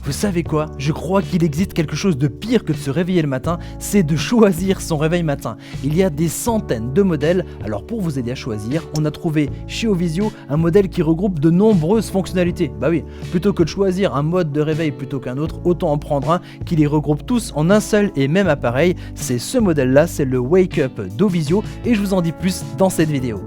Vous savez quoi? Je crois qu'il existe quelque chose de pire que de se réveiller le matin, c'est de choisir son réveil matin. Il y a des centaines de modèles, alors pour vous aider à choisir, on a trouvé chez Ovisio un modèle qui regroupe de nombreuses fonctionnalités. Bah oui, plutôt que de choisir un mode de réveil plutôt qu'un autre, autant en prendre un qui les regroupe tous en un seul et même appareil. C'est ce modèle-là, c'est le Wake Up d'Ovisio et je vous en dis plus dans cette vidéo.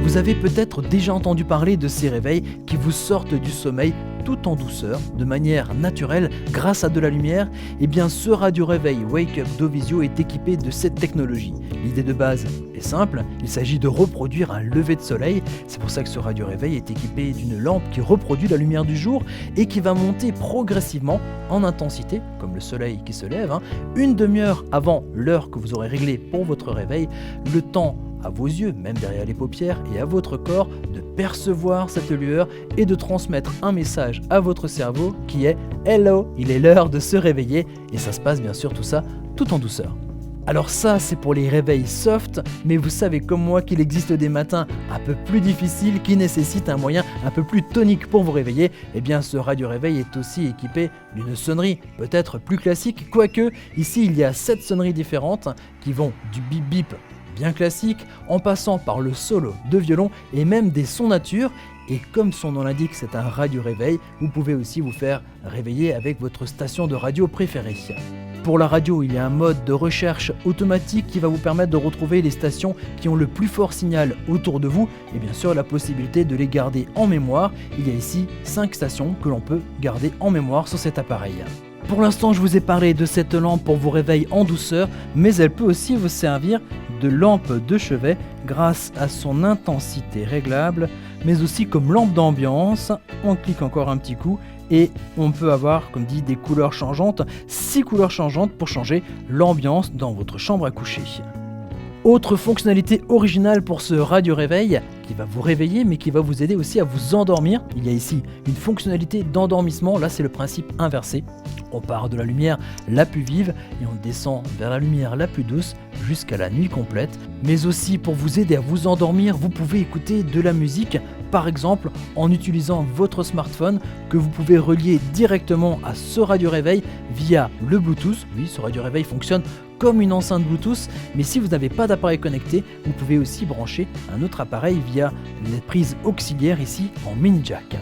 Vous avez peut-être déjà entendu parler de ces réveils qui vous sortent du sommeil tout en douceur, de manière naturelle, grâce à de la lumière. Et bien ce radio réveil Wake Up d'Ovisio est équipé de cette technologie. L'idée de base est simple, il s'agit de reproduire un lever de soleil. C'est pour ça que ce radio réveil est équipé d'une lampe qui reproduit la lumière du jour et qui va monter progressivement en intensité, comme le soleil qui se lève, une demi-heure avant l'heure que vous aurez réglée pour votre réveil, le temps à vos yeux, même derrière les paupières, et à votre corps de percevoir cette lueur et de transmettre un message à votre cerveau qui est « Hello, il est l'heure de se réveiller » et ça se passe bien sûr tout ça tout en douceur. Alors ça c'est pour les réveils soft, mais vous savez comme moi qu'il existe des matins un peu plus difficiles qui nécessitent un moyen un peu plus tonique pour vous réveiller. Et bien ce radio réveil est aussi équipé d'une sonnerie peut-être plus classique, quoique ici il y a 7 sonneries différentes qui vont du bip bip bien classique, en passant par le solo de violon et même des sons nature. Et comme son nom l'indique, c'est un radio réveil, vous pouvez aussi vous faire réveiller avec votre station de radio préférée. Pour la radio, il y a un mode de recherche automatique qui va vous permettre de retrouver les stations qui ont le plus fort signal autour de vous et bien sûr la possibilité de les garder en mémoire. Il y a ici 5 stations que l'on peut garder en mémoire sur cet appareil. Pour l'instant, je vous ai parlé de cette lampe pour vous réveiller en douceur, mais elle peut aussi vous servir de lampe de chevet grâce à son intensité réglable, mais aussi comme lampe d'ambiance. On clique encore un petit coup et on peut avoir, comme dit, des couleurs changeantes, 6 couleurs changeantes pour changer l'ambiance dans votre chambre à coucher. Autre fonctionnalité originale pour ce radio réveil qui va vous réveiller mais qui va vous aider aussi à vous endormir. Il y a ici une fonctionnalité d'endormissement, là c'est le principe inversé. On part de la lumière la plus vive et on descend vers la lumière la plus douce jusqu'à la nuit complète. Mais aussi pour vous aider à vous endormir, vous pouvez écouter de la musique, par exemple en utilisant votre smartphone que vous pouvez relier directement à ce radio réveil via le Bluetooth. Oui, ce radio réveil fonctionne comme une enceinte Bluetooth, mais si vous n'avez pas d'appareil connecté, vous pouvez aussi brancher un autre appareil via les prises auxiliaires ici en mini jack.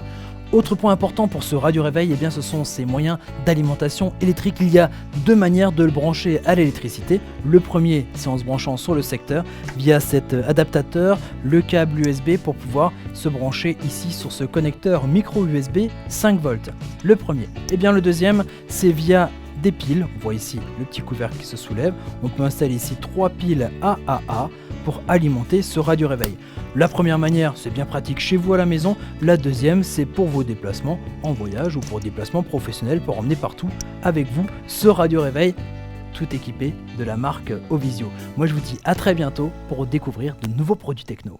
Autre point important pour ce radio réveil, eh bien ce sont ses moyens d'alimentation électrique. Il y a 2 manières de le brancher à l'électricité. Le premier, c'est en se branchant sur le secteur via cet adaptateur, le câble USB pour pouvoir se brancher ici sur ce connecteur micro USB 5 volts. Le premier. Et bien le deuxième, c'est via des piles. On voit ici le petit couvercle qui se soulève. On peut installer ici 3 piles AAA pour alimenter ce radio réveil. La première manière, c'est bien pratique chez vous à la maison. La deuxième, c'est pour vos déplacements en voyage ou pour déplacements professionnels pour emmener partout avec vous ce radio réveil tout équipé de la marque Ovisio. Moi je vous dis à très bientôt pour découvrir de nouveaux produits techno.